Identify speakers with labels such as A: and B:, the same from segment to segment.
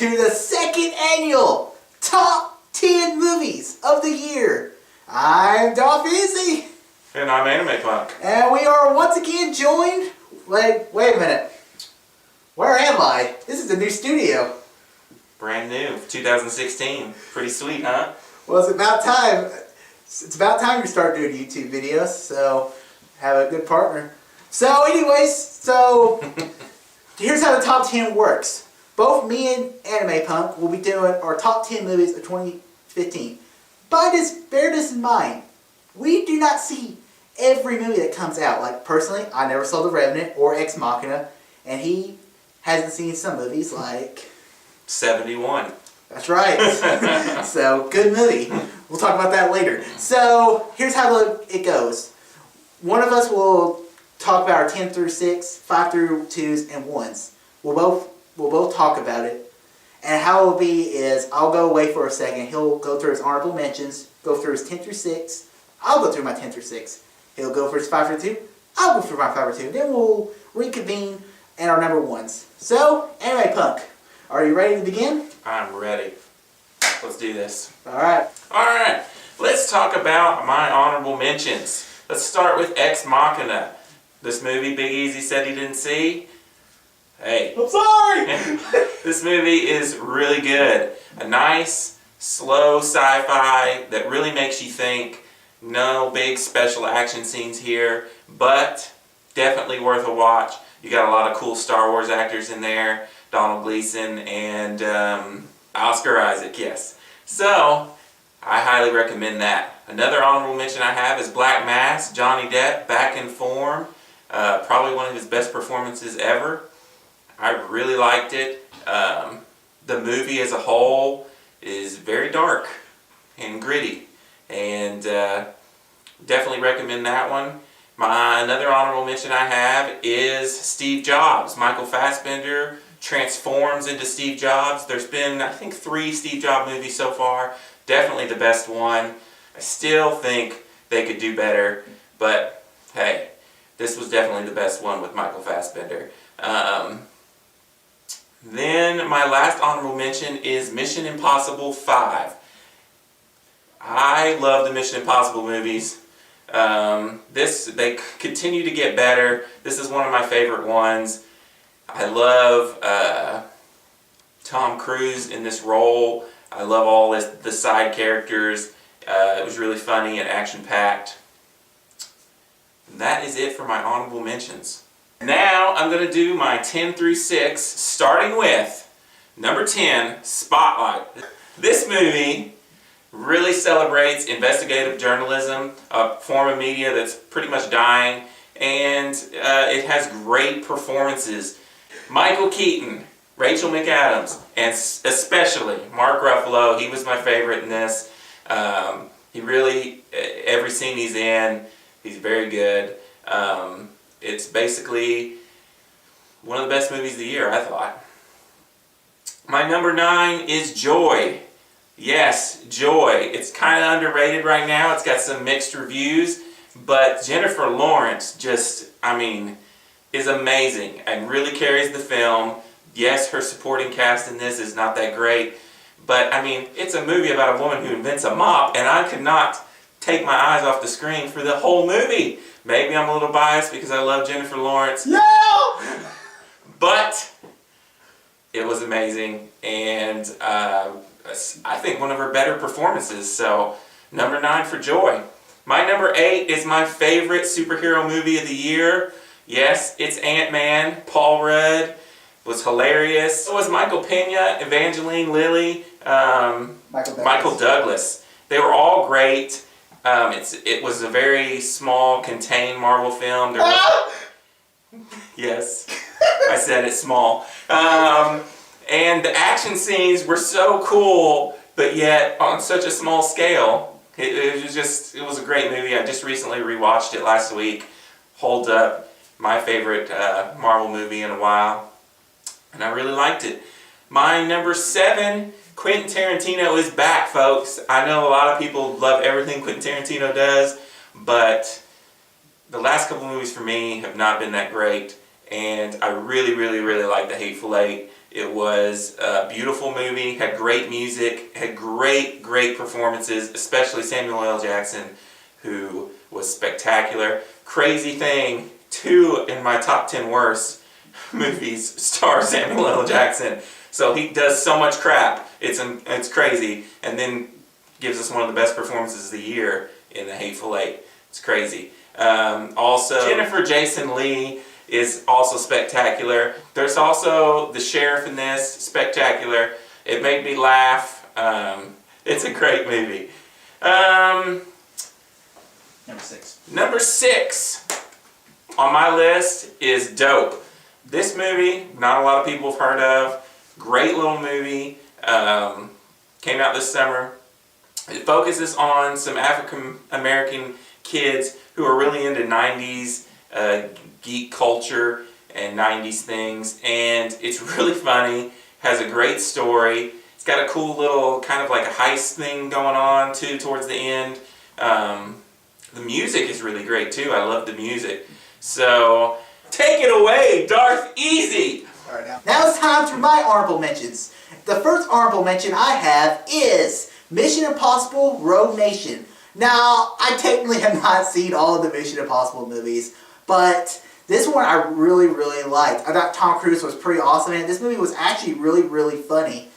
A: to the second annual Top 10 Movies of the Year. I'm Dolph Easy.
B: And I'm Animepunk.
A: And we are once again joined... Wait a minute. Where am I? This is a new studio.
B: Brand new, 2016. Pretty sweet, huh?
A: Well, it's about time. It's about time you start doing YouTube videos, so have a good partner. So anyways, here's how the top 10 works. Both me and Animepunk will be doing our top 10 movies of 2015. Bear this in mind, we do not see every movie that comes out. Like, personally, I never saw The Revenant or Ex Machina, and he hasn't seen some movies like...
B: 71.
A: That's right. So, good movie. We'll talk about that later. So, here's how it goes. One of us will talk about our 10 through 6, 5 through 2s, and 1s. We'll both talk about it. And how it will be is, I'll go away for a second. He'll go through his honorable mentions, go through his 10 through 6. I'll go through my 10 through 6. He'll go for his 5 through 2. I'll go for my 5 through 2. Then we'll reconvene and our number 1s. So, Animepunk, are you ready to begin?
B: I'm ready. Let's do this.
A: Alright.
B: Alright, let's talk about my honorable mentions. Let's start with Ex Machina. This movie Big Easy said he didn't see. Hey.
A: I'm sorry!
B: This movie is really good. A nice, slow sci-fi that really makes you think. No big special action scenes here, but definitely worth a watch. You got a lot of cool Star Wars actors in there. Donald Gleason and Oscar Isaac, yes. So, I highly recommend that. Another honorable mention I have is Black Mass. Johnny Depp, back in form. Probably one of his best performances ever. I really liked it. The movie as a whole is very dark and gritty, and definitely recommend that one. Another honorable mention I have is Steve Jobs. Michael Fassbender transforms into Steve Jobs. There's been, I think, 3 Steve Jobs movies so far. Definitely the best one. I still think they could do better, but hey, this was definitely the best one with Michael Fassbender. Then my last honorable mention is Mission Impossible 5. I love the Mission Impossible movies. They continue to get better. This is one of my favorite ones. I love Tom Cruise in this role. I love all the side characters. It was really funny and action-packed. That is it for my honorable mentions. Now I'm going to do my 10 through 6, starting with number 10, Spotlight. This movie really celebrates investigative journalism, a form of media that's pretty much dying, and it has great performances. Michael Keaton, Rachel McAdams, and especially Mark Ruffalo. He was my favorite in this. He really, every scene he's in, he's very good. It's basically one of the best movies of the year, I thought. My number 9 is Joy. Yes, Joy. It's kind of underrated right now. It's got some mixed reviews, but Jennifer Lawrence just, is amazing and really carries the film. Yes, her supporting cast in this is not that great, but it's a movie about a woman who invents a mop, and I could not take my eyes off the screen for the whole movie. Maybe I'm a little biased because I love Jennifer Lawrence.
A: No!
B: But it was amazing, and I think one of her better performances. So, number 9 for Joy. My number 8 is my favorite superhero movie of the year. Yes, it's Ant-Man. Paul Rudd was hilarious. So was Michael Pena, Evangeline Lilly, Michael Douglas. They were all great. It was a very small, contained Marvel film. Yes, I said it's small. And the action scenes were so cool, but yet on such a small scale. It was a great movie. I just recently rewatched it last week. Holds up. My favorite Marvel movie in a while. And I really liked it. My number 7, Quentin Tarantino is back, folks. I know a lot of people love everything Quentin Tarantino does, but the last couple movies for me have not been that great. And I really, really, really like The Hateful Eight. It was a beautiful movie, had great music, had great performances, especially Samuel L. Jackson, who was spectacular. Crazy thing, 2 in my top 10 worst movies star Samuel L. Jackson. So he does so much crap, it's crazy, and then gives us one of the best performances of the year in The Hateful Eight. It's crazy. Also, Jennifer Jason Leigh is also spectacular. There's also the sheriff in this, spectacular. It made me laugh. It's a great movie. Number 6 on my list is Dope. This movie, not a lot of people have heard of. Great little movie. Came out this summer. It focuses on some African American kids who are really into 90s geek culture and 90s things, and it's really funny. Has a great story. It's got a cool little kind of like a heist thing going on too towards the end. The music is really great too. I love the music. So take it away, Darth Easy.
A: All right, now it's time for my honorable mentions. The first honorable mention I have is Mission Impossible Rogue Nation. Now, I technically have not seen all of the Mission Impossible movies, but this one I really liked. I thought Tom Cruise was pretty awesome, and this movie was actually really funny.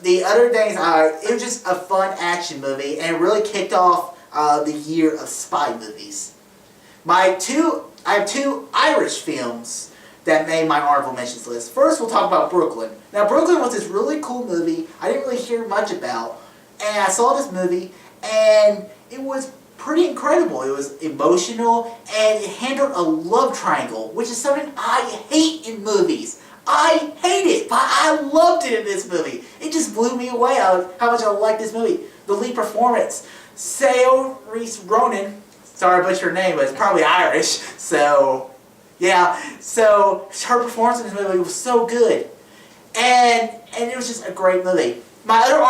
A: The other things, it was just a fun action movie, and it really kicked off the year of spy movies. I have 2 Irish films that made my honorable mentions list. First, we'll talk about Brooklyn. Now, Brooklyn was this really cool movie I didn't really hear much about, and I saw this movie, and it was pretty incredible. It was emotional, and it handled a love triangle, which is something I hate in movies. I hate it, but I loved it in this movie. It just blew me away how much I liked this movie. The lead performance, Saoirse Ronan, sorry I butchered her name, but it's probably Irish, so yeah. So her performance in this movie was so good, and it was just a great movie. My other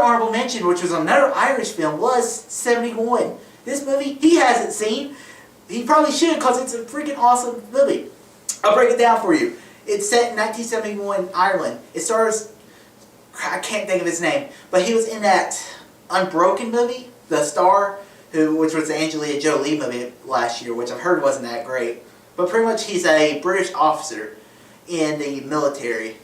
A: honorable mention, which was another Irish film, was 71. This movie he hasn't seen. He probably should, because it's a freaking awesome movie. I'll break it down for you. It's set in 1971 Ireland. It stars, I can't think of his name, but he was in that Unbroken movie, The Star, which was the Angelina Jolie movie last year, which I've heard wasn't that great. But pretty much he's a British officer in the military.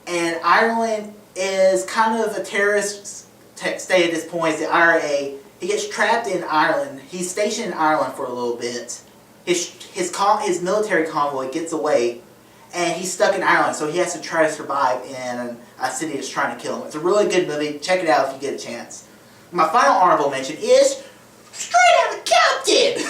A: And Ireland is kind of a terrorist state at this point. It's the IRA. He gets trapped in Ireland. He's stationed in Ireland for a little bit. His military convoy gets away, and he's stuck in Ireland, so he has to try to survive in a city that's trying to kill him. It's a really good movie. Check it out if you get a chance. My final honorable mention is Straight Outta Compton.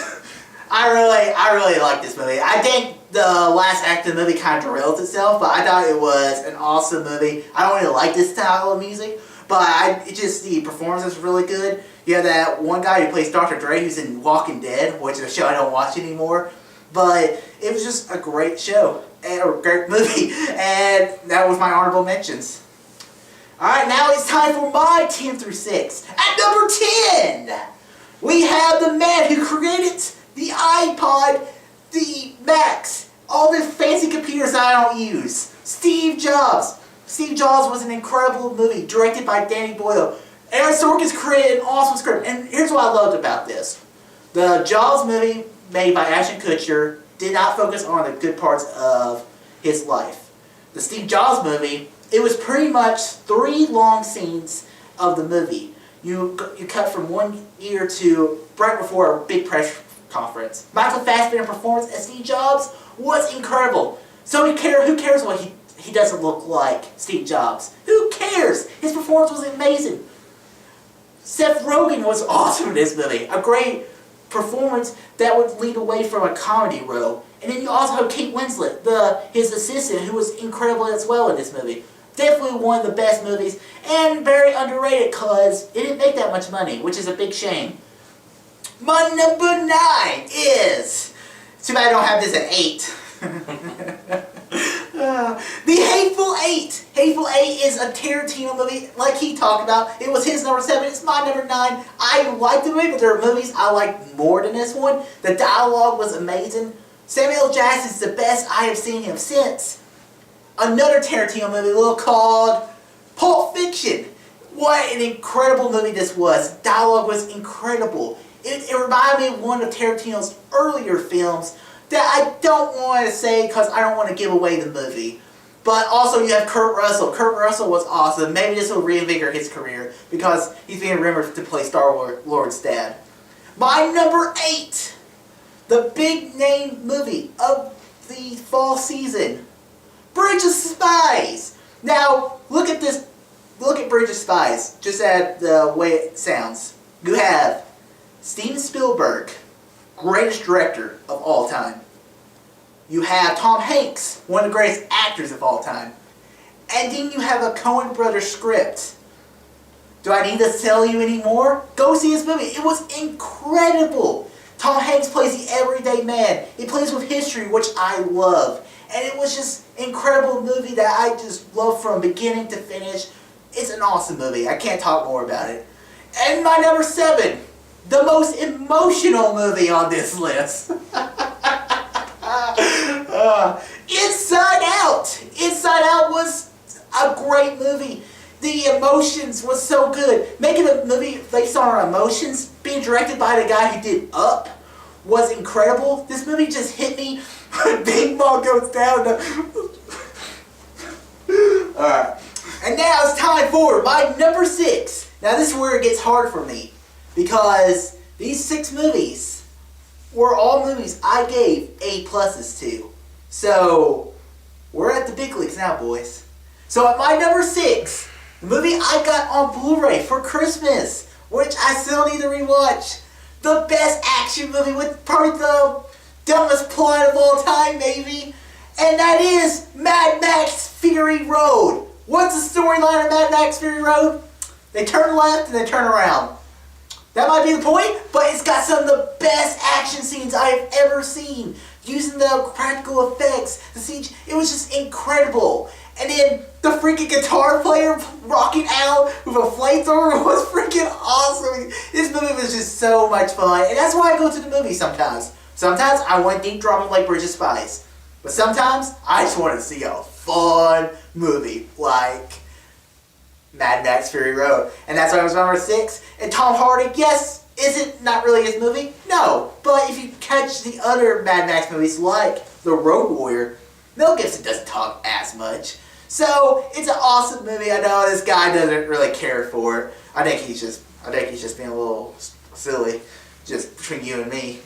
A: I really like this movie. I think the last act of the movie kind of derails itself, but I thought it was an awesome movie. I don't really like this style of music, but the performance is really good. You have that one guy who plays Dr. Dre, who's in Walking Dead, which is a show I don't watch anymore. But it was just a great show, or a great movie, and that was my honorable mentions. Alright, now it's time for my 10 through 6. At number 10, we have the man who created the iPod, the Macs, all the fancy computers I don't use. Steve Jobs. Steve Jobs was an incredible movie directed by Danny Boyle. Aaron Sorkin's created an awesome script, and here's what I loved about this. The Jobs movie, made by Ashton Kutcher, did not focus on the good parts of his life. The Steve Jobs movie, it was pretty much 3 long scenes of the movie. You cut from 1 year to right before a big press conference. Michael Fassbender's performance as Steve Jobs was incredible. So who cares what he doesn't look like Steve Jobs? Who cares? His performance was amazing. Seth Rogen was awesome in this movie. A great performance that would lead away from a comedy role. And then you also have Kate Winslet, his assistant, who was incredible as well in this movie. Definitely one of the best movies, and very underrated because it didn't make that much money, which is a big shame. My number 9 is, too bad I don't have this at 8. The Hateful Eight. Hateful Eight is a Tarantino movie, like he talked about. It was his number 7. It's my number 9. I like the movie, but there are movies I like more than this one. The dialogue was amazing. Samuel L. Jackson's the best I have seen him since another Tarantino movie, a little called Pulp Fiction. What an incredible movie this was. Dialogue was incredible. It reminded me of one of Tarantino's earlier films that I don't want to say because I don't want to give away the movie. But also you have Kurt Russell. Kurt Russell was awesome. Maybe this will reinvigorate his career because he's being rumored to play Star-Lord's dad. My number 8, the big name movie of the fall season, Bridge of Spies. Now look at this. Look at Bridge of Spies. Just at the way it sounds. You have Steven Spielberg, greatest director of all time. You have Tom Hanks, one of the greatest actors of all time. And then you have a Coen Brothers script. Do I need to tell you anymore? Go see this movie. It was incredible. Tom Hanks plays the everyday man. He plays with history, which I love. And it was just an incredible movie that I just love from beginning to finish. It's an awesome movie. I can't talk more about it. And my number 7, the most emotional movie on this list. Inside Out. Inside Out was a great movie. The emotions was so good. Making a movie based on our emotions, being directed by the guy who did Up, was incredible. This movie just hit me when Big Ball goes down. Alright. And now it's time for my number 6. Now this is where it gets hard for me. Because these 6 movies were all movies I gave A+ to. So, we're at the big leagues now, boys. So at my number 6, the movie I got on Blu-ray for Christmas, which I still need to rewatch. The best action movie with probably the dumbest plot of all time, maybe. And that is Mad Max Fury Road. What's the storyline of Mad Max Fury Road? They turn left and they turn around. That might be the point, but it's got some of the best action scenes I've ever seen. Using the practical effects, the CG, it was just incredible. And then the freaking guitar player rocking out with a flamethrower was freaking awesome. This movie was just so much fun, and that's why I go to the movies sometimes. Sometimes I want deep drama like Bridge of Spies, but sometimes I just want to see a fun movie like Mad Max Fury Road. And that's why it was number 6. And Tom Hardy, yes, is it not really his movie? No. But if you catch the other Mad Max movies like The Road Warrior, Mel Gibson doesn't talk as much. So it's an awesome movie. I know this guy doesn't really care for it. I think he's just being a little silly, just between you and me.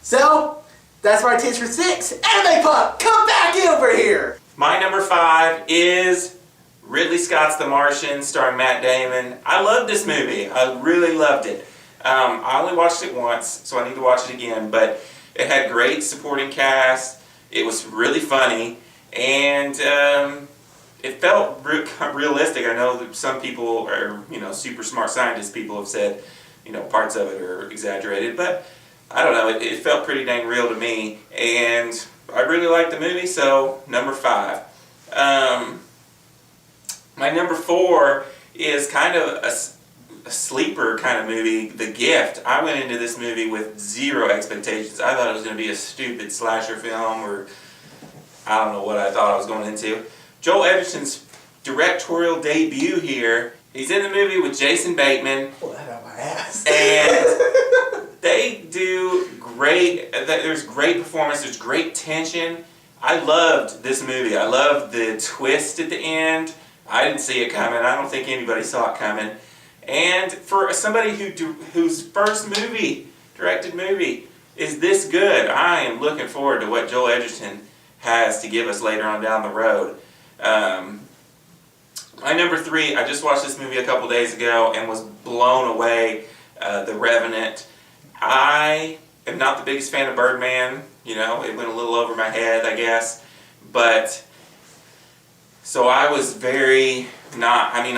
A: So that's my tips for 6. Animepunk, come back over here.
B: My number 5 is Ridley Scott's The Martian, starring Matt Damon. I loved this movie. I really loved it. I only watched it once, so I need to watch it again, but it had great supporting cast. It was really funny, and it felt realistic. I know that some people are, super smart scientist people have said, parts of it are exaggerated, but I don't know, it felt pretty dang real to me, and I really liked the movie, so number 5. My number 4 is kind of a sleeper kind of movie, The Gift. I went into this movie with zero expectations. I thought it was going to be a stupid slasher film, or I don't know what I thought I was going into. Joel Edgerton's directorial debut here. He's in the movie with Jason Bateman.
A: Pull that out of my ass.
B: And they do great. There's great performance. There's great tension. I loved this movie. I loved the twist at the end. I didn't see it coming. I don't think anybody saw it coming. And for somebody whose first directed movie, is this good, I am looking forward to what Joel Edgerton has to give us later on down the road. My number 3, I just watched this movie a couple days ago and was blown away. The Revenant. I am not the biggest fan of Birdman. It went a little over my head, I guess. But so I was I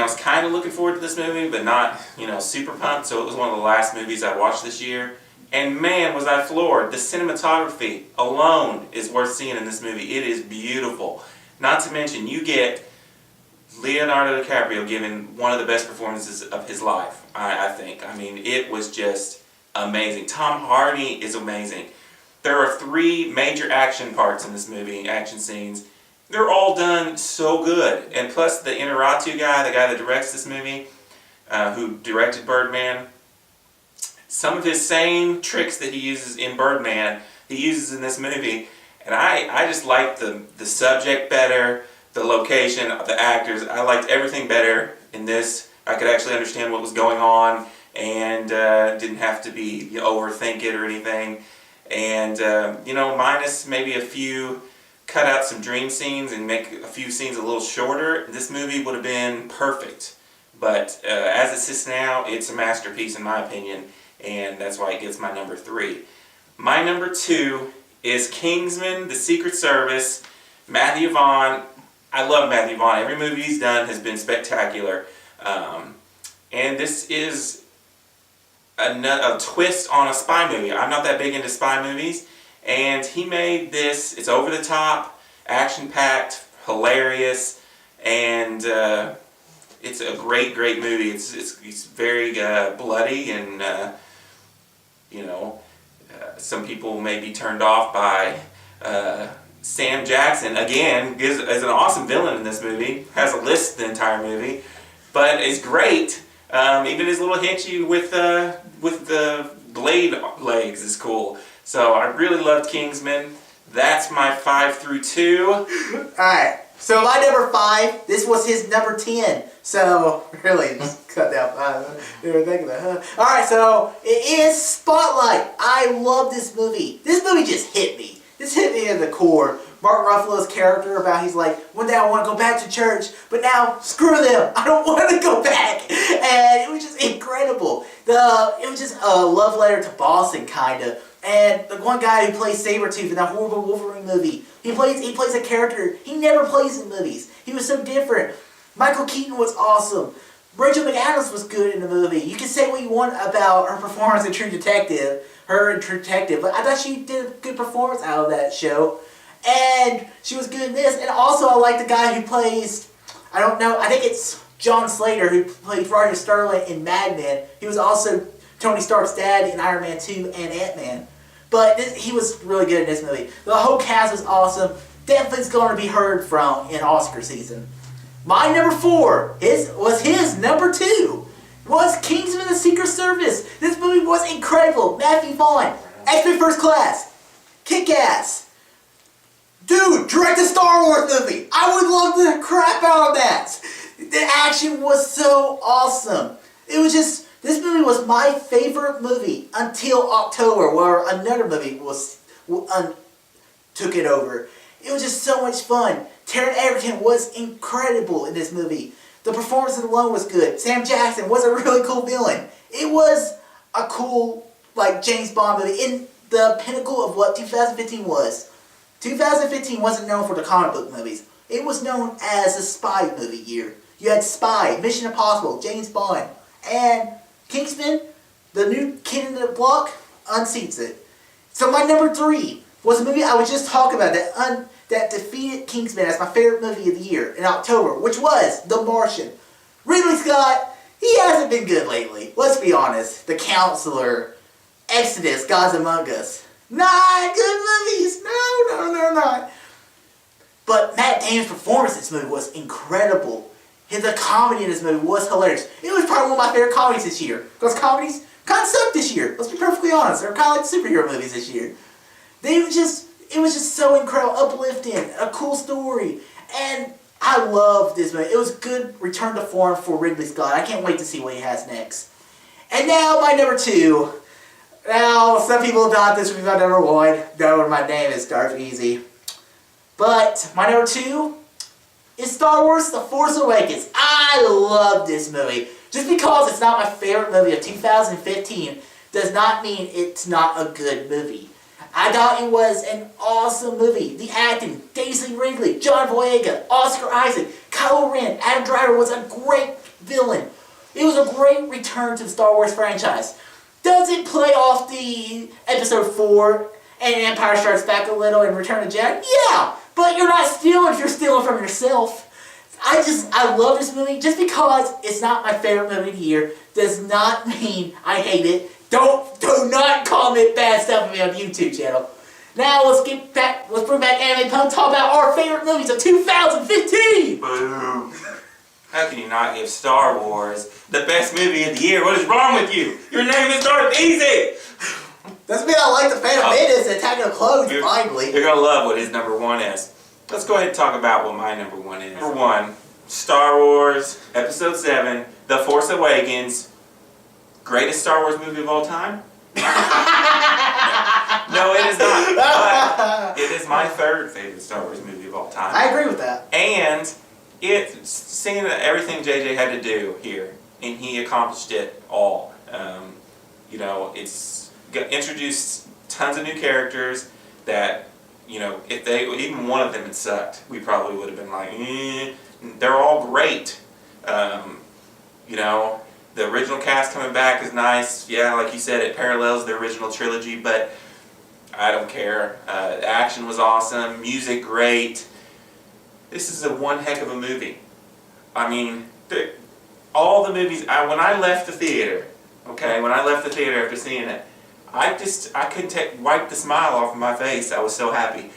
B: was kind of looking forward to this movie, but not, super pumped. So it was one of the last movies I watched this year. And man, was I floored. The cinematography alone is worth seeing in this movie. It is beautiful. Not to mention, you get Leonardo DiCaprio giving one of the best performances of his life, I think. I mean, it was just amazing. Tom Hardy is amazing. There are 3 major action parts in this movie, action scenes. they're all done so good. And plus the Inarritu guy, the guy that directs this movie, who directed Birdman, some of his same tricks that he uses in Birdman, he uses in this movie. And I just liked the subject better, the location, the actors. I liked everything better in this. I could actually understand what was going on and didn't have to be overthink it or anything. And, minus maybe a few, cut out some dream scenes and make a few scenes a little shorter, this movie would have been perfect. But as it sits now, it's a masterpiece in my opinion, and that's why it gets my number 3. My number 2 is Kingsman, The Secret Service, Matthew Vaughn. I love Matthew Vaughn. Every movie he's done has been spectacular. And this is a twist on a spy movie. I'm not that big into spy movies, and he made this. It's over the top, action-packed, hilarious, and it's a great movie. It's very bloody, and some people may be turned off by Sam Jackson. Again, is an awesome villain in this movie. Has a list the entire movie, but is great. Even his little hinchy with the blade legs is cool. So I really loved Kingsman. That's my 5 through 2.
A: Alright, so my number 5, this was his number 10. So, really, just cut down 5. You were thinking that, huh? Alright, so it is Spotlight. I love this movie. This movie just hit me. This hit me in the core. Mark Ruffalo's character about he's like, one day I want to go back to church, but now screw them. I don't want to go back. And it was just incredible. It was just a love letter to Boston, kind of. And the one guy who plays Sabretooth in that horrible Wolverine movie, he plays a character he never plays in movies. He was so different. Michael Keaton was awesome. Rachel McAdams was good in the movie. You can say what you want about her performance in True Detective, but I thought she did a good performance out of that show. And she was good in this. And also I like the guy who plays, I don't know, I think it's John Slater, who plays Roger Sterling in Mad Men. He was also Tony Stark's dad in Iron Man 2 and Ant-Man. But he was really good in this movie. The whole cast was awesome. Definitely going to be heard from in Oscar season. My number 4 was his number 2. Was Kingsman: The Secret Service. This movie was incredible. Matthew Vaughn, X-Men First Class, Kick-Ass. Dude, direct a Star Wars movie. I would love the crap out of that. The action was so awesome. This movie was my favorite movie until October, where another movie took it over. It was just so much fun. Taron Egerton was incredible in this movie. The performance alone was good. Sam Jackson was a really cool villain. It was a cool, James Bond movie in the pinnacle of what 2015 was. 2015 wasn't known for the comic book movies. It was known as a spy movie year. You had Spy, Mission Impossible, James Bond, and Kingsman, the new kid in the block, unseats it. So my number 3 was a movie I was just talking about that defeated Kingsman as my favorite movie of the year in October, which was The Martian. Ridley Scott, he hasn't been good lately. Let's be honest. The Counselor, Exodus, Gods Among Us. Not good movies. No. But Matt Damon's performance in this movie was incredible. The comedy in this movie was hilarious. It was probably one of my favorite comedies this year. Because comedies kind of sucked this year. Let's be perfectly honest. They're kind of like superhero movies this year. It was just so incredible, uplifting, a cool story. And I loved this movie. It was a good return to form for Ridley Scott. I can't wait to see what he has next. And now my number 2. Now, some people thought this would be my number 1. No, my name is Darth Easy. But my number 2 is Star Wars: The Force Awakens. I love this movie. Just because it's not my favorite movie of 2015 does not mean it's not a good movie. I thought it was an awesome movie. The acting, Daisy Ridley, John Boyega, Oscar Isaac, Kylo Ren, Adam Driver was a great villain. It was a great return to the Star Wars franchise. Does it play off the Episode 4 and Empire Strikes Back a little and Return of the Jedi? Yeah, but you're not stealing if you're stealing from yourself. I love this movie. Just because it's not my favorite movie of the year does not mean I hate it. Do not comment bad stuff on me on the YouTube channel. Now let's get back. Let's bring back Animepunk. Talk about our favorite movies of 2015.
B: Boo! How can you not give Star Wars the best movie of the year? What is wrong with you? Your name is Darth Easy.
A: Doesn't mean I like the Phantom Menace and Attack of the Clones. Finally,
B: you're gonna love what his number one is. Let's go ahead and talk about what my number one is. Number one, Star Wars Episode 7, The Force Awakens. Greatest Star Wars movie of all time? No, it is not. But it is my third favorite Star Wars movie of all time.
A: I agree with that.
B: And seeing everything JJ had to do here, and he accomplished it all. You know, it's introduced tons of new characters that, you know, if even one of them had sucked, we probably would have been like, They're all great. You know, the original cast coming back is nice. Yeah, like you said, it parallels the original trilogy, but I don't care. The action was awesome. Music, great. This is one heck of a movie. I mean, all the movies, when I left the theater, when I left the theater after seeing it, I couldn't wipe the smile off of my face. I was so happy.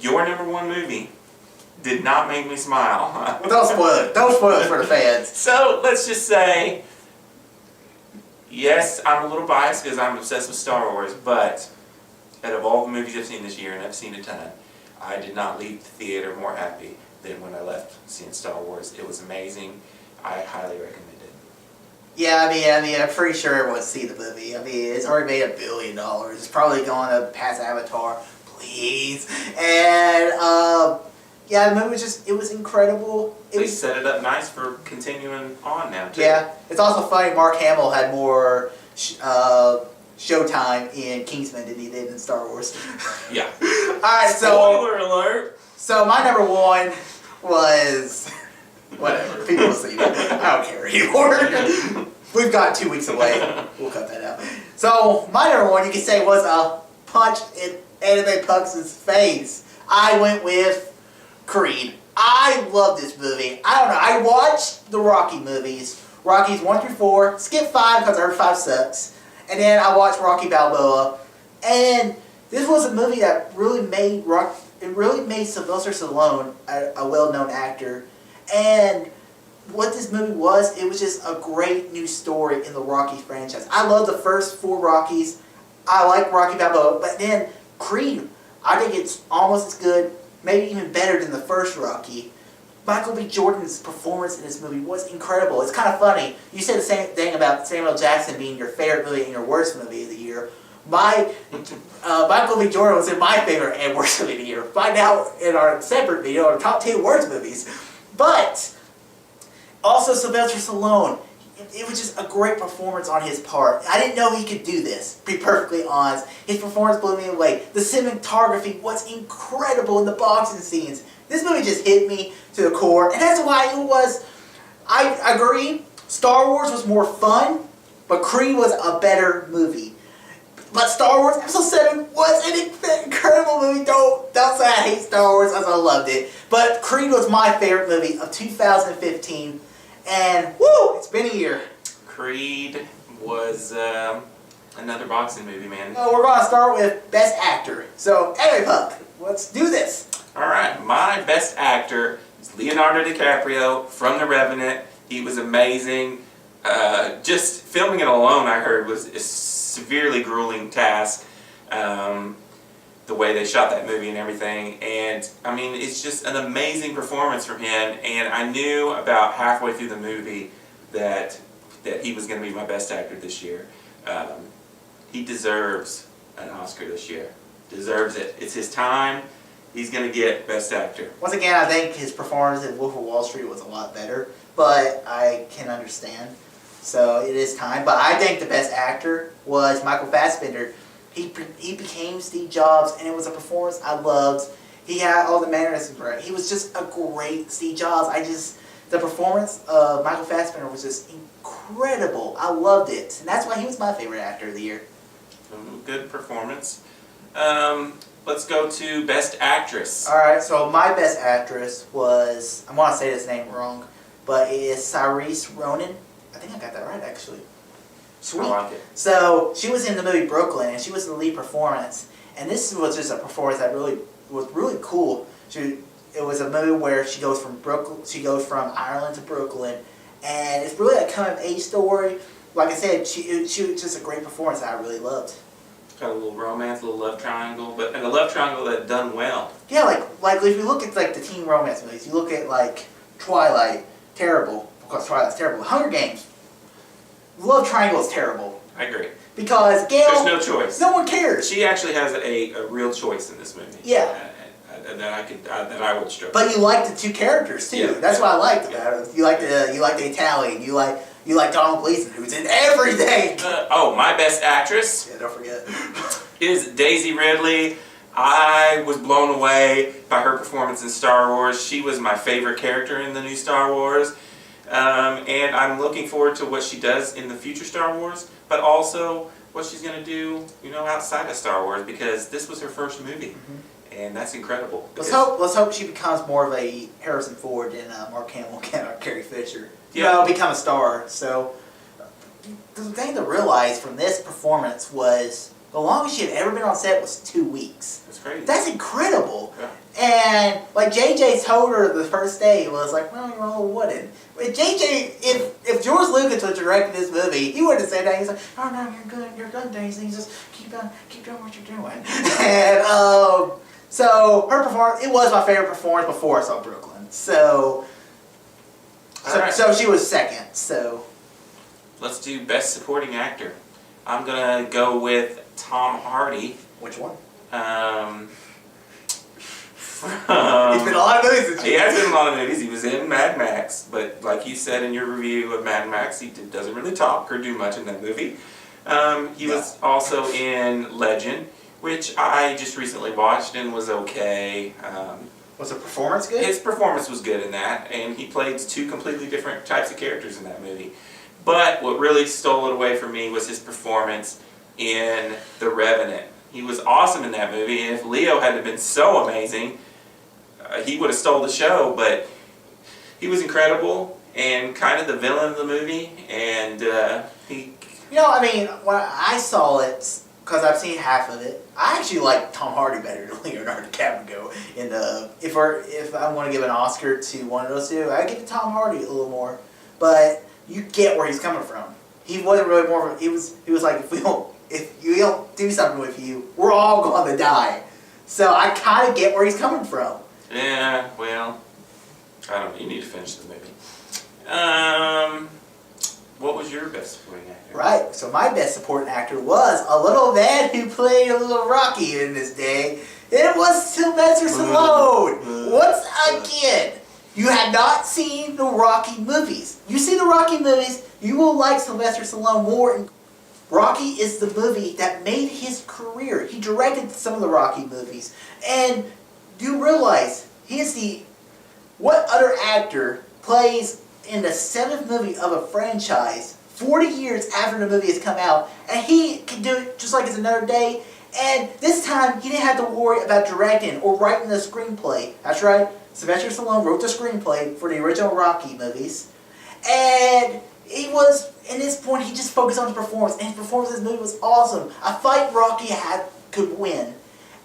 B: Your number one movie did not make me smile.
A: Well, don't spoil it. Don't spoil it for the fans.
B: So let's just say, yes, I'm a little biased because I'm obsessed with Star Wars, but out of all the movies I've seen this year, and I've seen a ton, I did not leave the theater more happy than when I left seeing Star Wars. It was amazing. I highly recommend it.
A: Yeah, I mean, I'm pretty sure everyone's seen the movie. I mean, it's already made $1 billion. It's probably going to pass Avatar, please. And yeah, the movie it was incredible.
B: They set it up nice for continuing on now, too.
A: Yeah, it's also funny. Mark Hamill had more showtime in Kingsman than he did in Star Wars.
B: Yeah.
A: All right, so
B: spoiler alert.
A: So my number one was whatever. People will see that. I don't care anymore. We've got 2 weeks away. We'll cut that out. So my number one, you could say, was a punch in Animepunk's face. I went with Creed. I love this movie. I don't know. I watched the Rocky movies. Rockies 1 through 4. Skip 5 because I heard 5 sucks. And then I watched Rocky Balboa. And this was a movie that really made Sylvester Stallone a well-known actor. And what this movie was, it was just a great new story in the Rocky franchise. I love the first 4 Rockies. I like Rocky Balboa. But then Creed, I think it's almost as good, maybe even better than the first Rocky. Michael B. Jordan's performance in this movie was incredible. It's kind of funny. You said the same thing about Samuel Jackson being your favorite movie and your worst movie of the year. Michael B. Jordan was in my favorite and worst movie of the year. Find out in our separate video, our top 10 worst movies. But also Sylvester Stallone. It was just a great performance on his part. I didn't know he could do this, to be perfectly honest. His performance blew me away. The cinematography was incredible in the boxing scenes. This movie just hit me to the core, and that's why it was, I agree, Star Wars was more fun, but Creed was a better movie. But Star Wars Episode 7 was an incredible movie. Don't say I hate Star Wars, as I loved it. But Creed was my favorite movie of 2015. And woo, it's been a year.
B: Creed was another boxing movie, man.
A: Oh, we're going to start with Best Actor. So, Animepunk, let's do this.
B: All right, my Best Actor is Leonardo DiCaprio from The Revenant. He was amazing. Just filming it alone, I heard, was a severely grueling task. The way they shot that movie and everything, and I mean, it's just an amazing performance from him. And I knew about halfway through the movie that he was going to be my best actor this year. He deserves an Oscar this year. Deserves it. It's his time. He's going to get best actor.
A: Once again, I think his performance in Wolf of Wall Street was a lot better, but I can understand. So it is time. But I think the best actor was Michael Fassbender. He became Steve Jobs, and it was a performance I loved. He had all the mannerisms right. He was just a great Steve Jobs. The performance of Michael Fassbender was just incredible. I loved it, and that's why he was my favorite actor of the year.
B: Good performance. Let's go to Best Actress.
A: All right, so my Best Actress was, I want to say this name wrong, but it is Saoirse Ronan. I think I got that right, actually. Sweet.
B: I like it.
A: So she was in the movie Brooklyn, and she was the lead performance. And this was just a performance that really was really cool. It was a movie where she goes from Ireland to Brooklyn, and it's really a coming of age story. Like I said, she was just a great performance that I really loved.
B: Got a little romance, a little love triangle, and a love triangle that done well.
A: Yeah, like if you look at like the teen romance movies, you look at like Twilight, terrible because Twilight's terrible. Hunger Games, love triangle is terrible.
B: I agree.
A: Because Gail,
B: there's no choice.
A: No one cares.
B: She actually has a real choice in this movie.
A: Yeah.
B: That I would struggle.
A: But you like the two characters too.
B: Yeah.
A: That's what I liked about it. You like the Italian. You like Donald Gleason, who's in everything.
B: My best actress.
A: Yeah, don't forget.
B: Is Daisy Ridley. I was blown away by her performance in Star Wars. She was my favorite character in the new Star Wars. And I'm looking forward to what she does in the future Star Wars, but also what she's going to do, outside of Star Wars, because this was her first movie. Mm-hmm. And that's incredible.
A: Let's hope she becomes more of a Harrison Ford than Mark Hamill or Carrie Fisher. Become a star. So the thing to realize from this performance was the longest she had ever been on set was 2 weeks.
B: That's crazy.
A: That's incredible.
B: Yeah.
A: And like JJ told her the first day was like, well, you're all wooden. But JJ, if George Lucas was directing this movie, he wouldn't have said that. He's like, oh no, you're good, Daisy. Just keep doing what you're doing. And so her performance, it was my favorite performance before I saw Brooklyn. So she was second. So
B: let's do Best Supporting Actor. I'm gonna go with Tom Hardy.
A: Which one?
B: He's
A: been in a lot of movies.
B: He has been in a lot of movies. He was in Mad Max, but like you said in your review of Mad Max, he doesn't really talk or do much in that movie. He was also in Legend, which I just recently watched and was okay.
A: Was the performance good?
B: His performance was good in that, and he played two completely different types of characters in that movie. But what really stole it away from me was his performance in The Revenant. He was awesome in that movie, and if Leo hadn't been so amazing, he would have stole the show, but he was incredible and kind of the villain of the movie, and he...
A: when I saw it, because I've seen half of it, I actually like Tom Hardy better than Leonardo DiCaprio. If I want to give an Oscar to one of those two, I give it to Tom Hardy a little more. But you get where he's coming from. He wasn't really more of a... He was like, if you don't do something with you, we're all going to die. So I kind of get where he's coming from.
B: Yeah, well, I don't know. You need to finish the movie. What was your best supporting actor?
A: Right. So my best supporting actor was a little man who played a little Rocky in this day. It was Sylvester Stallone. Once again, you have not seen the Rocky movies. You see the Rocky movies, you will like Sylvester Stallone more. Rocky is the movie that made his career. He directed some of the Rocky movies. And you realize what other actor plays in the 7th movie of a franchise 40 years after the movie has come out, and he can do it just like it's another day, and this time he didn't have to worry about directing or writing the screenplay. That's right, Sylvester Stallone wrote the screenplay for the original Rocky movies, and in this point he just focused on his performance, and his performance in this movie was awesome. A fight Rocky could win,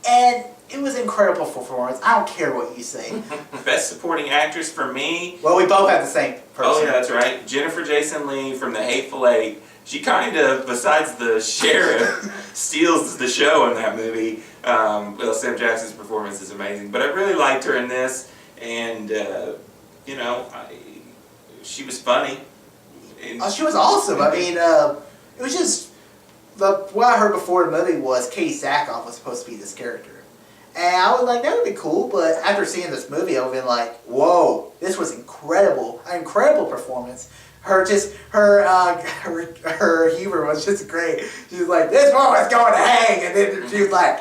A: and it was an incredible performance. I don't care what you say.
B: Best supporting actress for me.
A: Well, we both have the same person.
B: Oh yeah, that's right. Jennifer Jason Leigh from The Hateful Eight. She kind of, besides the sheriff, steals the show in that movie. Sam Jackson's performance is amazing, but I really liked her in this, and she was funny.
A: She was awesome. It was just what I heard before the movie was Katie Sackhoff was supposed to be this character. And I was like, that would be cool, but after seeing this movie, I would have been like, whoa, this was incredible. An incredible performance. Her humor was just great. She was like, this woman's going to hang, and then she was like,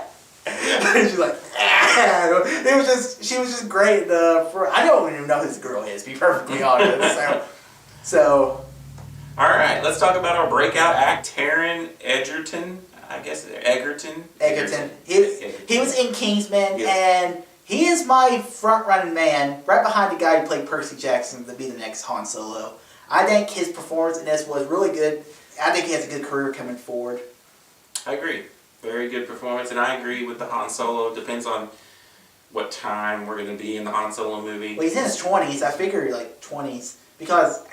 A: she was just great. I don't even know who this girl is, to be perfectly honest. So.
B: All right, let's talk about our breakout act, Taron Egerton. I guess Egerton.
A: He was in Kingsman, and he is my front-running man, right behind the guy who played Percy Jackson to be the next Han Solo. I think his performance in this was really good. I think he has a good career coming forward.
B: I agree. very good performance, and I agree with the Han Solo. It depends on what time we're going to be in the Han Solo movie.
A: Well, he's in his 20s. I figure like 20s because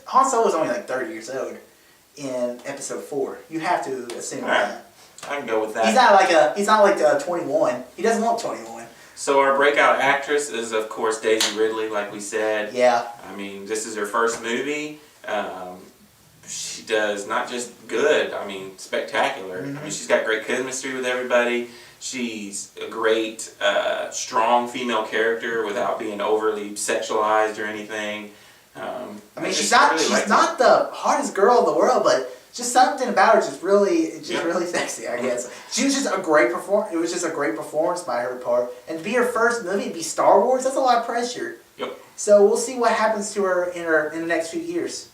A: Han Solo is only like 30 years old in Episode 4. You have to assume that.
B: I can go with that.
A: He's not like 21. He doesn't look 21.
B: So our breakout actress is, of course, Daisy Ridley, like we said.
A: Yeah.
B: I mean, this is her first movie. She does not just good, I mean, spectacular.
A: Mm-hmm.
B: I mean, she's got great chemistry with everybody. She's a great, strong female character without being overly sexualized or anything.
A: I mean, she's not the hottest girl in the world, but just something about her really sexy, I guess. She was just a great It was just a great performance by her part. And to be her first movie, to be Star Wars, that's a lot of pressure.
B: Yep.
A: So we'll see what happens to her in the next few years.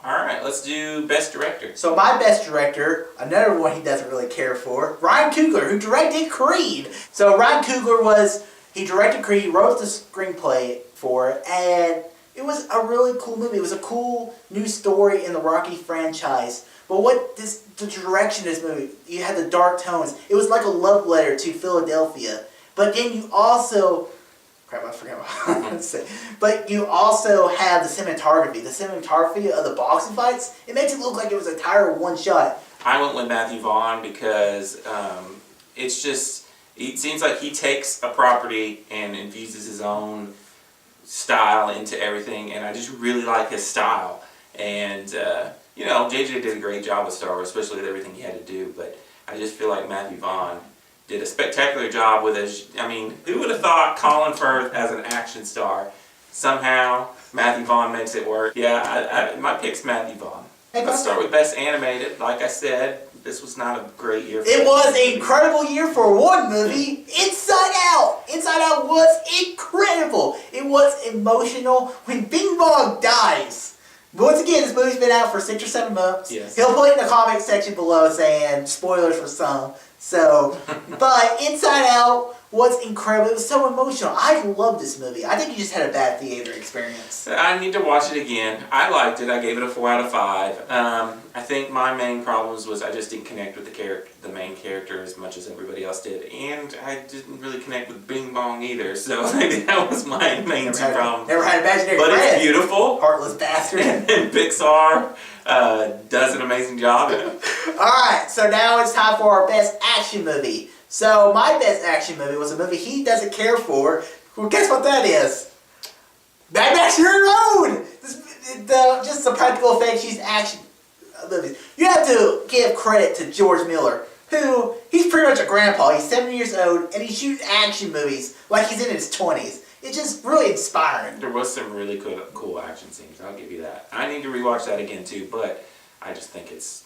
B: Alright, let's do Best Director.
A: So my Best Director, another one he doesn't really care for, Ryan Coogler, who directed Creed. So Ryan Coogler he directed Creed, he wrote the screenplay for it, and it was a really cool movie. It was a cool new story in the Rocky franchise. But the direction of this movie, you had the dark tones. It was like a love letter to Philadelphia. But then you also, I forgot what I was going to say. But you also have the cinematography. The cinematography of the boxing fights, it makes it look like it was a entire one shot.
B: I went with Matthew Vaughn because it seems like he takes a property and infuses his own style into everything, and I just really like his style. And JJ did a great job with Star Wars, especially with everything he had to do, but I just feel like Matthew Vaughn did a spectacular job with his, who would have thought Colin Firth as an action star? Somehow Matthew Vaughn makes it work. Yeah, my pick's Matthew Vaughn.
A: Hey,
B: Let's start with Best Animated. Like I said, this was not a great year for
A: It was an incredible year for one movie, Inside Out. Inside Out was incredible. It was emotional when Bing Bong dies. Once again, this movie's been out for 6 or 7 months.
B: Yes.
A: He'll put it in the comment section below saying spoilers for some. So, but Inside Out was incredible. It was so emotional. I love this movie. I think you just had a bad theater experience.
B: I need to watch it again. I liked it. I gave it a 4 out of 5. I think my main problems was I just didn't connect with the main character as much as everybody else did, and I didn't really connect with Bing Bong either. So that was my main two problems.
A: Never had imaginary
B: But
A: friends.
B: it's beautiful.
A: Heartless bastard.
B: And Pixar does an amazing job.
A: Alright, so now it's time for our Best Action Movie. So my Best Action Movie was a movie he doesn't care for. Well, guess what that is? Mad Max Fury Road! Just the practical effects used action movies. You have to give credit to George Miller, who, he's pretty much a grandpa. He's 70 years old, and he shoots action movies like he's in his 20s. It's just really inspiring.
B: There was some really cool action scenes, I'll give you that. I need to rewatch that again too, but I just think it's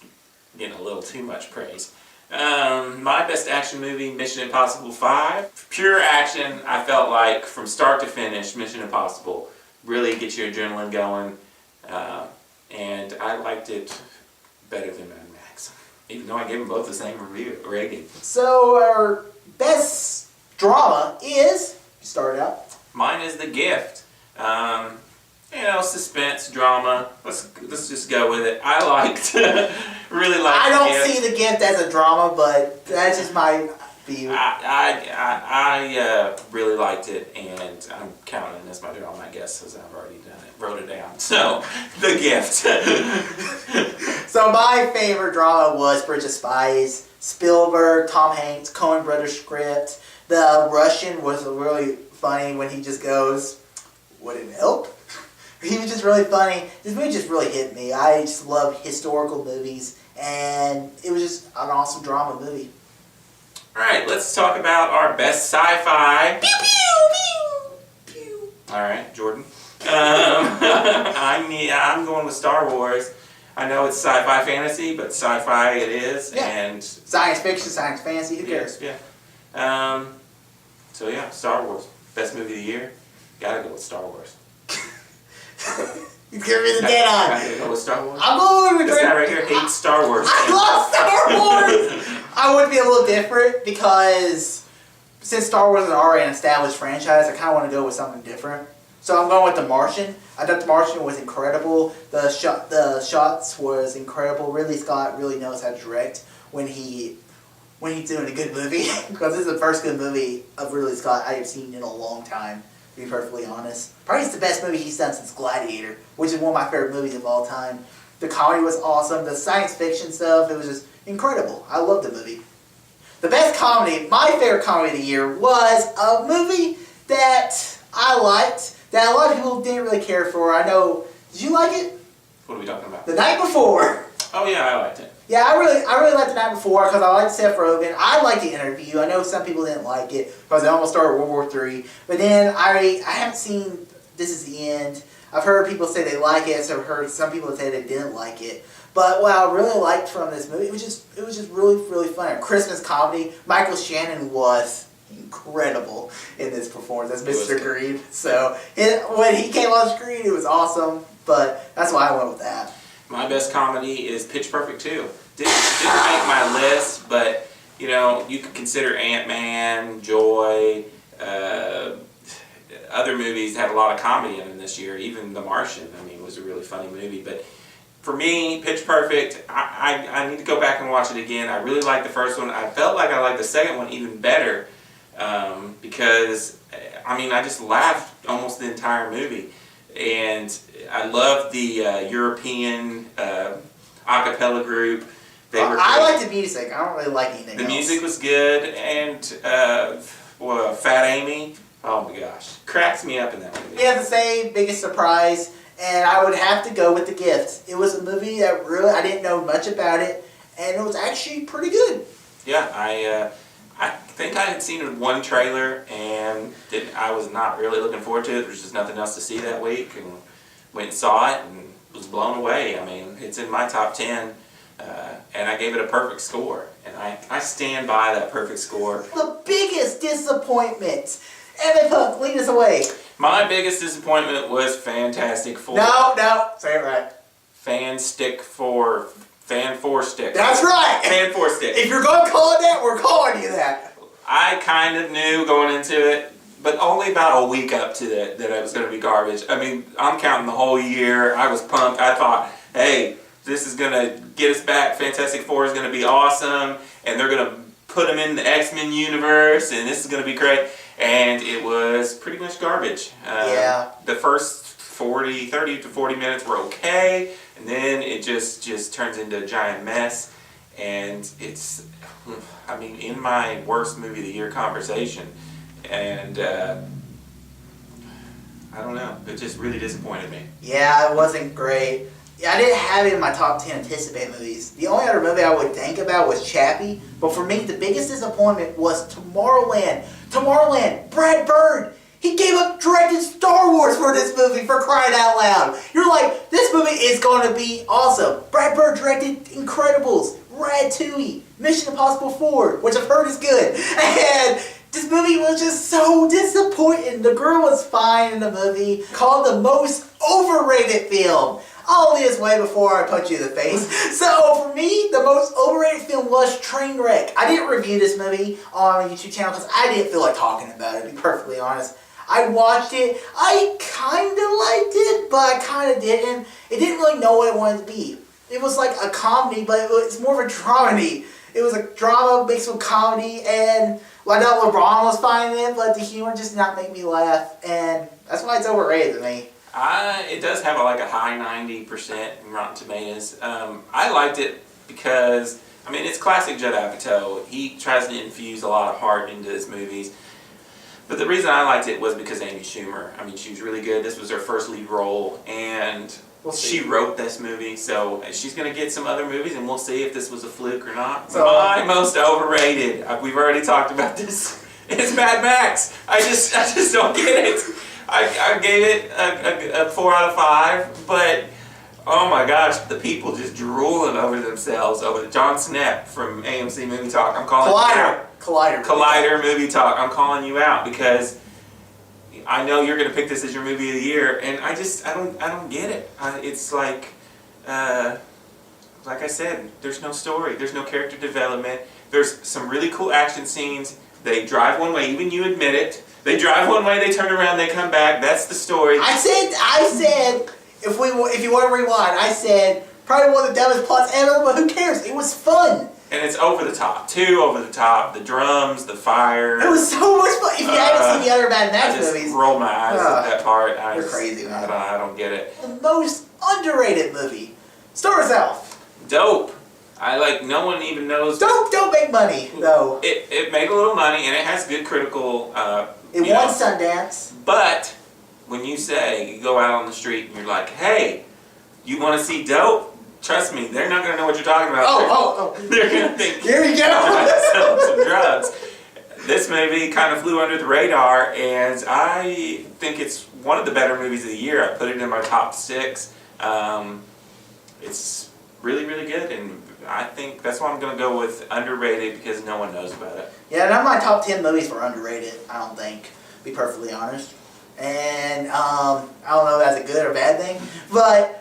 B: getting a little too much praise. My Best Action Movie, Mission Impossible 5. Pure action, I felt like from start to finish, Mission Impossible really gets your adrenaline going, and I liked it better than Mad Max, even though I gave them both the same rating.
A: So our Best Drama is, you started out.
B: Mine is The Gift. Suspense, drama. Let's just go with it. I really liked
A: I don't
B: The Gift.
A: see The Gift as a drama, but that's just my view.
B: I really liked it, and I'm counting it as my drama, I guess, because I've already done it, wrote it down. So, The Gift.
A: So my favorite drama was Bridge of Spies, Spielberg, Tom Hanks, Coen Brothers script. The Russian was really funny when he just goes, "Would it help?" He was just really funny. This movie just really hit me. I just love historical movies, and it was just an awesome drama movie.
B: Alright, let's talk about our best sci-fi.
A: Pew pew pew pew.
B: Alright, Jordan. I'm going with Star Wars. I know it's sci-fi fantasy, but sci-fi it is.
A: Yeah.
B: And
A: Science fiction, science fantasy, who cares?
B: Yeah. Star Wars. Best movie of the year. Gotta go with Star Wars.
A: He's giving me the dead eye.
B: Gotta go with Star Wars.
A: I'm going with
B: This guy right here hates Star Wars.
A: I love Star Wars! I would be a little different because since Star Wars is already an established franchise, I kind of want to go with something different. So I'm going with The Martian. I thought The Martian was incredible. The shots was incredible. Ridley Scott really knows how to direct when he when he's doing a good movie, because this is the first good movie of Ridley Scott I have seen in a long time, to be perfectly honest. Probably it's the best movie he's done since Gladiator, which is one of my favorite movies of all time. The comedy was awesome. The science fiction stuff, it was just incredible. I loved the movie. The best comedy, my favorite comedy of the year, was a movie that I liked, that a lot of people didn't really care for. I know, did you like it?
B: What are we talking about?
A: The Night Before.
B: Oh yeah, I liked it.
A: Yeah, I really liked The Night Before because I liked Seth Rogen. I liked The Interview. I know some people didn't like it because they almost started World War III. But then I haven't seen This Is the End. I've heard people say they like it, so I've heard some people say they didn't like it. But what I really liked from this movie, it was just really, really fun. A Christmas comedy. Michael Shannon was incredible in this performance as Mr. Green. So when he came on screen, it was awesome. But that's why I went with that.
B: My best comedy is Pitch Perfect 2. Didn't make my list, but you know, you could consider Ant-Man, Joy, other movies had a lot of comedy in them this year. Even The Martian, I mean, was a really funny movie. But for me, Pitch Perfect, I need to go back and watch it again. I really liked the first one. I felt like I liked the second one even better because, I mean, I just laughed almost the entire movie. And I love the European a cappella group.
A: I like the music. I don't really like anything else.
B: The music was good, and Fat Amy, oh my gosh, cracks me up in that movie.
A: Yeah, the same biggest surprise, and I would have to go with The Gift. It was a movie that really, I didn't know much about it, and it was actually pretty good.
B: Yeah, I think I had seen one trailer, and I was not really looking forward to it. There was just nothing else to see that week, and went and saw it, and was blown away. I mean, it's in my top 10. And I gave it a perfect score, and I stand by that perfect score.
A: The biggest disappointment. Animepunk, lead us away.
B: My biggest disappointment was Fantastic Four.
A: No, say it right.
B: Fan Four Stick.
A: That's right.
B: Fan Four Stick.
A: If you're going to call it that, we're calling you that.
B: I kind of knew going into it, but only about a week up to that it was going to be garbage. I mean, I'm counting the whole year. I was pumped. I thought, hey, this is going to get us back. Fantastic Four is going to be awesome. And they're going to put them in the X-Men universe. And this is going to be great. And it was pretty much garbage.
A: Yeah.
B: The first 30 to 40 minutes were okay. And then it just turns into a giant mess. And it's, I mean, in my worst movie of the year conversation. And I don't know. It just really disappointed me.
A: Yeah, it wasn't great. Yeah, I didn't have it in my top 10 anticipated movies. The only other movie I would think about was Chappie, but for me, the biggest disappointment was Tomorrowland. Tomorrowland, Brad Bird, he gave up directing Star Wars for this movie, for crying out loud. You're like, this movie is going to be awesome. Brad Bird directed Incredibles, Ratatouille, Mission Impossible 4, which I've heard is good. And this movie was just so disappointing. The girl was fine in the movie, called the most overrated film. I'll leave this way before I punch you in the face. So for me, the most overrated film was Trainwreck. I didn't review this movie on my YouTube channel because I didn't feel like talking about it, to be perfectly honest. I watched it. I kind of liked it, but I kind of didn't. It didn't really know what it wanted to be. It was like a comedy, but it was more of a dramedy. It was a drama mixed with comedy, and well, I know LeBron was fine in it, but the humor just did not make me laugh, and that's why it's overrated to me.
B: It does have like a high 90% in Rotten Tomatoes. I liked it because, I mean, it's classic Judd Apatow. He tries to infuse a lot of heart into his movies. But the reason I liked it was because Amy Schumer. I mean, she was really good. This was her first lead role, and she wrote this movie. So she's going to get some other movies, and we'll see if this was a fluke or not. So, my most overrated, we've already talked about this, is Mad Max. I just don't get it. I gave it a 4 out of 5, but oh my gosh, the people just drooling over themselves over the John Snepp from AMC Movie Talk. I'm calling Collider Movie Talk. I'm calling you out because I know you're going to pick this as your movie of the year, and I don't get it. It's like I said, there's no story, there's no character development. There's some really cool action scenes. They drive one way, even you admit it. They drive one way, they turn around, they come back. That's the story.
A: I said, if you want to rewind, I said Probably one of the dumbest plots ever, but who cares? It was fun.
B: And it's over the top. Too over the top. The drums, the fire.
A: It was so much fun. If you haven't seen the other Mad Max movies.
B: I just rolled my eyes at that part.
A: You're crazy, man.
B: I don't get it.
A: The most underrated movie. Start us off.
B: Dope. No one even knows.
A: Don't make money, though.
B: It made a little money, and it has good critical,
A: It won Sundance.
B: But, when you go out on the street and you're like, hey, you want to see Dope? Trust me, they're not going to know what you're talking about.
A: Oh.
B: They're going to think
A: here you go.
B: selling some drugs. This movie kind of flew under the radar, and I think it's one of the better movies of the year. I put it in my top 6. It's really, really good, and I think that's why I'm going to go with underrated, because no one knows about it.
A: Yeah, none of my top 10 movies were underrated, I don't think, to be perfectly honest. And I don't know if that's a good or bad thing, but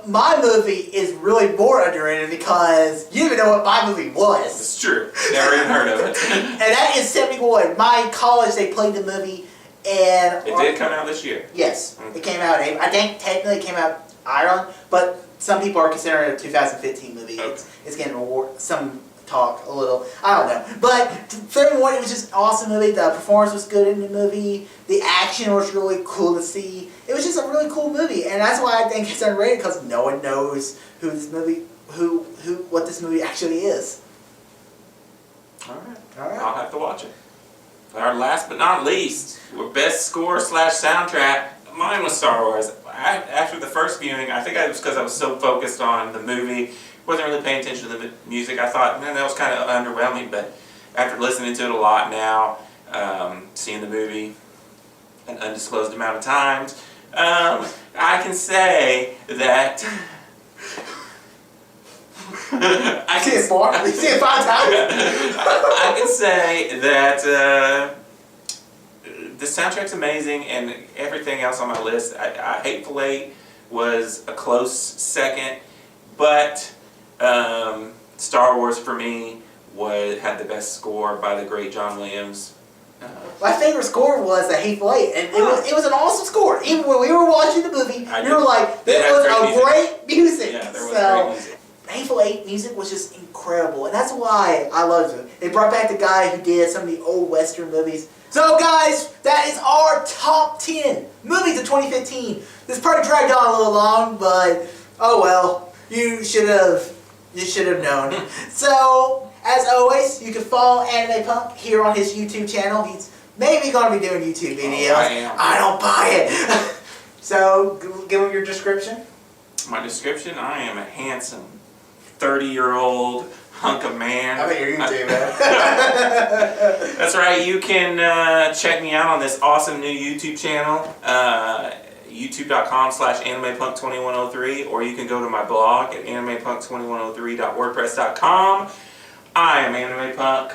A: my movie is really more underrated because you didn't even know what my movie was.
B: It's true. Never even heard of it.
A: And that is 71. My college, they played the movie, and...
B: It did come out this year.
A: Yes, It came out in April. I think technically it came out in Ireland, but some people are considering it a 2015 movie.
B: Okay.
A: It's getting some talk a little. I don't know. But 71, it was just an awesome movie. The performance was good in the movie. The action was really cool to see. It was just a really cool movie, and that's why I think it's underrated, because no one knows what this movie actually is.
B: All right. I'll have to watch it. Our last but not least, best score / soundtrack. Mine was Star Wars. After the first viewing, I think it was because I was so focused on the movie, wasn't really paying attention to the music. I thought, man, that was kind of underwhelming. But after listening to it a lot now, seeing the movie an undisclosed amount of times, I can say that.
A: I see it 4. You see it 5 times.
B: I can say that the soundtrack's amazing, and everything else on my list. Hateful Eight was a close second, but Star Wars for me had the best score by the great John Williams.
A: My favorite score was The Hateful Eight, and it was an awesome score. Even when we were watching the movie, you were like, there was great music.
B: Yeah, there was great music.
A: Hateful Eight music was just incredible, and that's why I loved it. They brought back the guy who did some of the old Western movies. So guys, that is our top 10 movies of 2015. This probably dragged on a little long, but oh well. You should have known. So, as always, you can follow Animepunk here on his YouTube channel. He's maybe going to be doing YouTube videos. I don't buy it. So, give him your description.
B: My description, I am a handsome 30-year-old hunk of man.
A: I bet you're YouTube, man.
B: That's right. You can check me out on this awesome new YouTube channel, youtube.com/animepunk2103, or you can go to my blog at animepunk2103.wordpress.com. I am Animepunk.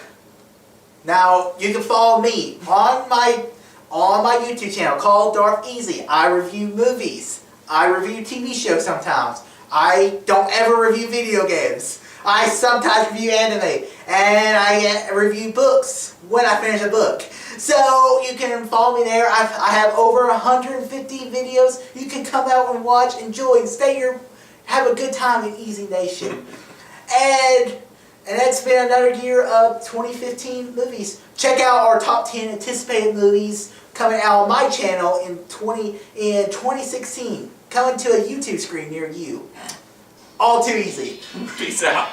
A: Now, you can follow me on my YouTube channel called Darth Easy. I review movies. I review TV shows sometimes. I don't ever review video games. I sometimes review anime, and I review books when I finish a book. So you can follow me there. I have over 150 videos. You can come out and watch, enjoy, and stay here, have a good time in Easy Nation. And that's been another year of 2015 movies. Check out our top 10 anticipated movies coming out on my channel in 2016. Coming to a YouTube screen near you. All too easy.
B: Peace out.